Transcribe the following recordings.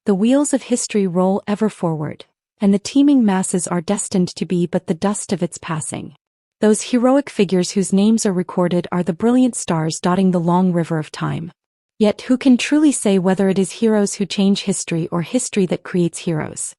The wheels of history roll ever forward, and the teeming masses are destined to be but the dust of its passing. Those heroic figures whose names are recorded are the brilliant stars dotting the long river of time. Yet who can truly say whether it is heroes who change history or history that creates heroes?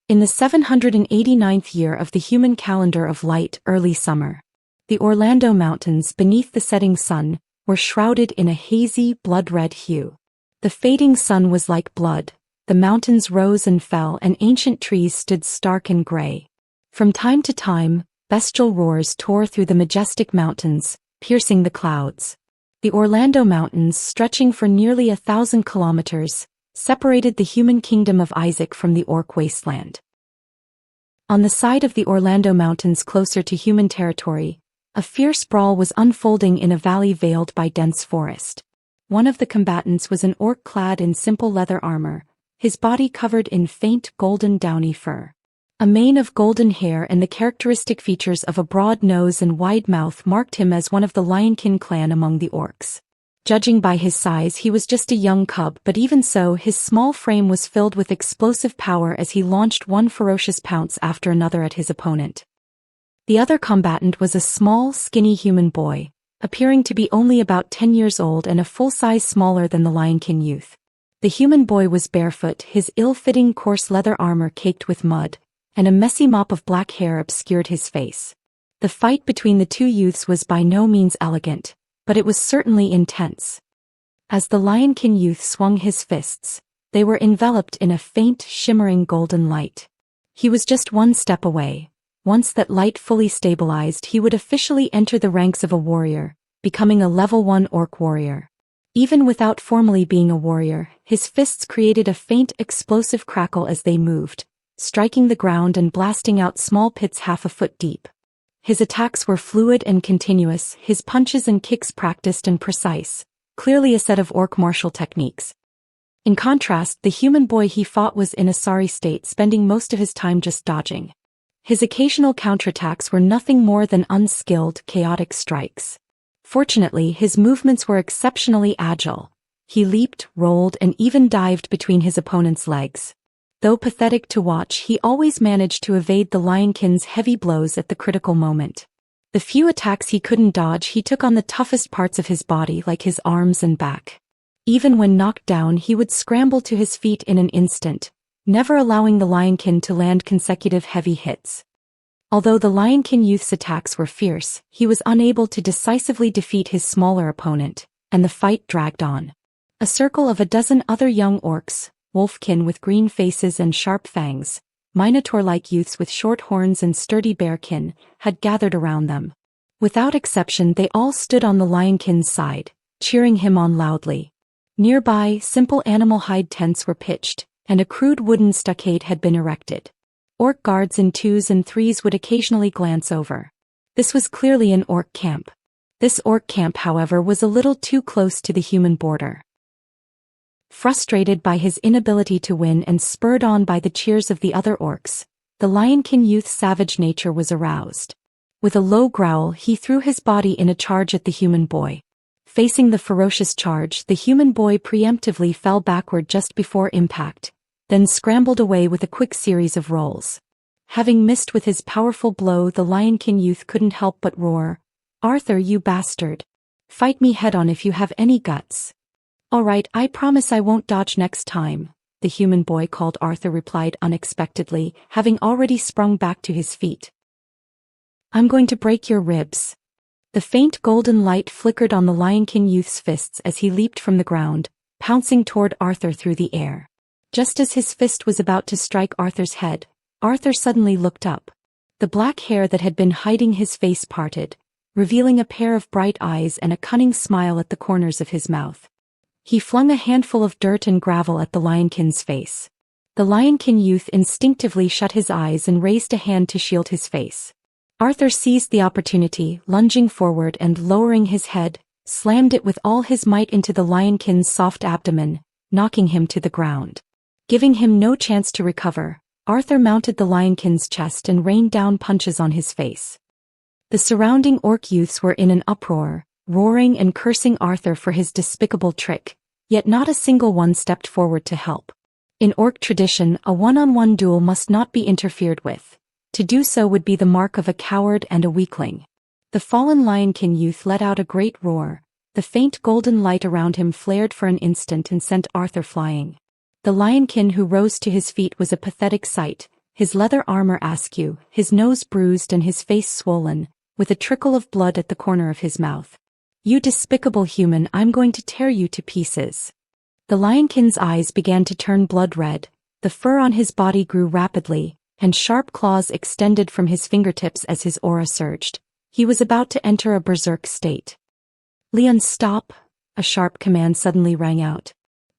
In the 789th year of the human calendar of light early summer, the Orlando Mountains beneath the setting sun were shrouded in a hazy blood-red hue. The fading sun was like blood, the mountains rose and fell and ancient trees stood stark and gray. From time to time, bestial roars tore through the majestic mountains, piercing the clouds. The Orlando Mountains, stretching for nearly 1,000 kilometers, separated the human kingdom of Isaac from the orc wasteland. On the side of the Orlando Mountains closer to human territory, a fierce brawl was unfolding in a valley veiled by dense forest. One of the combatants was an orc clad in simple leather armor, his body covered in faint golden downy fur. A mane of golden hair and the characteristic features of a broad nose and wide mouth marked him as one of the Lionkin clan among the orcs. Judging by his size, he was just a young cub, but even so, his small frame was filled with explosive power as he launched one ferocious pounce after another at his opponent. The other combatant was a small, skinny human boy, appearing to be only about 10 years old and a full size smaller than the Lionkin youth. The human boy was barefoot, his ill-fitting coarse leather armor caked with mud, and a messy mop of black hair obscured his face. The fight between the two youths was by no means elegant, but it was certainly intense. As the Lionkin youth swung his fists, they were enveloped in a faint, shimmering golden light. He was just one step away. Once that light fully stabilized, he would officially enter the ranks of a warrior, becoming a level 1 orc warrior. Even without formally being a warrior, his fists created a faint explosive crackle as they moved, striking the ground and blasting out small pits half a foot deep. His attacks were fluid and continuous, his punches and kicks practiced and precise, clearly a set of orc martial techniques. In contrast, the human boy he fought was in a sorry state, spending most of his time just dodging. His occasional counterattacks were nothing more than unskilled, chaotic strikes. Fortunately, his movements were exceptionally agile. He leaped, rolled, and even dived between his opponent's legs. Though pathetic to watch, he always managed to evade the Lionkin's heavy blows at the critical moment. The few attacks he couldn't dodge, he took on the toughest parts of his body, like his arms and back. Even when knocked down, he would scramble to his feet in an instant, never allowing the Lionkin to land consecutive heavy hits. Although the Lionkin youth's attacks were fierce, he was unable to decisively defeat his smaller opponent, and the fight dragged on. A circle of a dozen other young orcs, wolfkin with green faces and sharp fangs, minotaur-like youths with short horns and sturdy bearkin, had gathered around them. Without exception, they all stood on the Lionkin's side, cheering him on loudly. Nearby, simple animal hide tents were pitched, and a crude wooden stockade had been erected. Orc guards in 2s and 3s would occasionally glance over. This was clearly an orc camp. This orc camp, however, was a little too close to the human border. Frustrated by his inability to win and spurred on by the cheers of the other orcs, the Lionkin youth's savage nature was aroused. With a low growl, he threw his body in a charge at the human boy. Facing the ferocious charge, the human boy preemptively fell backward just before impact, then scrambled away with a quick series of rolls. Having missed with his powerful blow, the Lionkin youth couldn't help but roar, "Arthur, you bastard! Fight me head-on if you have any guts." "All right, I promise I won't dodge next time," the human boy called Arthur replied unexpectedly, having already sprung back to his feet. "I'm going to break your ribs." The faint golden light flickered on the Lionkin youth's fists as he leaped from the ground, pouncing toward Arthur through the air. Just as his fist was about to strike Arthur's head, Arthur suddenly looked up. The black hair that had been hiding his face parted, revealing a pair of bright eyes and a cunning smile at the corners of his mouth. He flung a handful of dirt and gravel at the Lionkin's face. The Lionkin youth instinctively shut his eyes and raised a hand to shield his face. Arthur seized the opportunity, lunging forward and lowering his head, slammed it with all his might into the Lionkin's soft abdomen, knocking him to the ground. Giving him no chance to recover, Arthur mounted the Lionkin's chest and rained down punches on his face. The surrounding orc youths were in an uproar, roaring and cursing Arthur for his despicable trick, yet not a single one stepped forward to help. In orc tradition, a one-on-one duel must not be interfered with. To do so would be the mark of a coward and a weakling. The fallen lionkin youth let out a great roar. The faint golden light around him flared for an instant and sent Arthur flying. The lionkin who rose to his feet was a pathetic sight, his leather armor askew, his nose bruised and his face swollen, with a trickle of blood at the corner of his mouth. "You despicable human, I'm going to tear you to pieces." The lionkin's eyes began to turn blood red, the fur on his body grew rapidly, and sharp claws extended from his fingertips as his aura surged. He was about to enter a berserk state. "Leon, stop!" a sharp command suddenly rang out.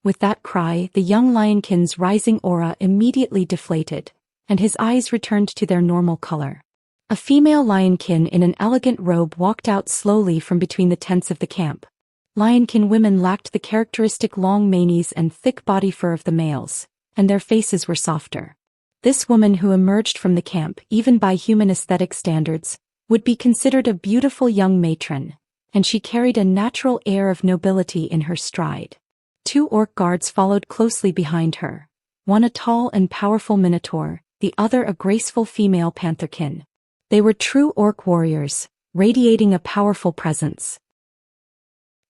With that cry, the young lionkin's rising aura immediately deflated, and his eyes returned to their normal color. A female lionkin in an elegant robe walked out slowly from between the tents of the camp. Lionkin women lacked the characteristic long manes and thick body fur of the males, and their faces were softer. This woman who emerged from the camp, even by human aesthetic standards, would be considered a beautiful young matron, and she carried a natural air of nobility in her stride. 2 orc guards followed closely behind her, one a tall and powerful minotaur, the other a graceful female pantherkin. They were true orc warriors, radiating a powerful presence.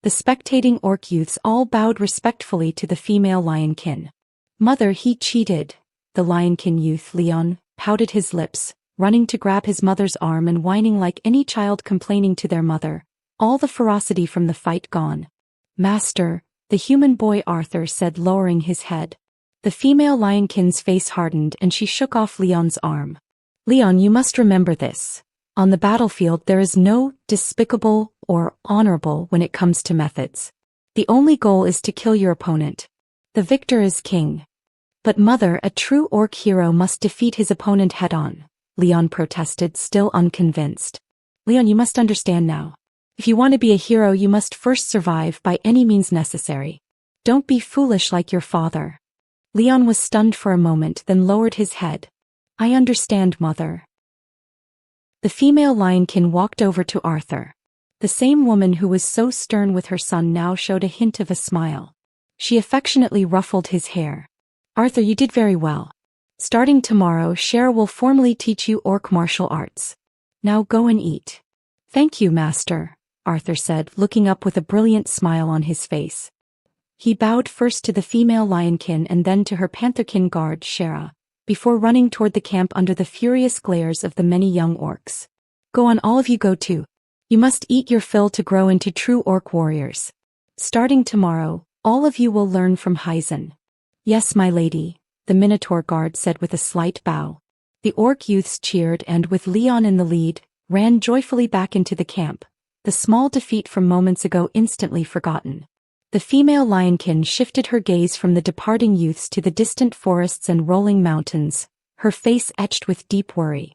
The spectating orc youths all bowed respectfully to the female lionkin. "Mother, he cheated." The lionkin youth, Leon, pouted his lips, running to grab his mother's arm and whining like any child complaining to their mother, all the ferocity from the fight gone. "Master," the human boy Arthur said, lowering his head. The female lionkin's face hardened and she shook off Leon's arm. "Leon, you must remember this. On the battlefield there is no despicable or honorable when it comes to methods. The only goal is to kill your opponent. The victor is king." "But mother, a true orc hero must defeat his opponent head-on," Leon protested, still unconvinced. "Leon, you must understand now. If you want to be a hero you must first survive by any means necessary. Don't be foolish like your father." Leon was stunned for a moment, then lowered his head. "I understand, mother." The female lionkin walked over to Arthur. The same woman who was so stern with her son now showed a hint of a smile. She affectionately ruffled his hair. "Arthur, you did very well. Starting tomorrow, Shara will formally teach you orc martial arts. Now go and eat." "Thank you, master," Arthur said, looking up with a brilliant smile on his face. He bowed first to the female lionkin and then to her pantherkin guard, Shara, before running toward the camp under the furious glares of the many young orcs. "Go on, all of you, go too. You must eat your fill to grow into true orc warriors. Starting tomorrow, all of you will learn from Hyzen." "Yes, my lady," the minotaur guard said with a slight bow. The orc youths cheered and, with Leon in the lead, ran joyfully back into the camp, the small defeat from moments ago instantly forgotten. The female lionkin shifted her gaze from the departing youths to the distant forests and rolling mountains, her face etched with deep worry.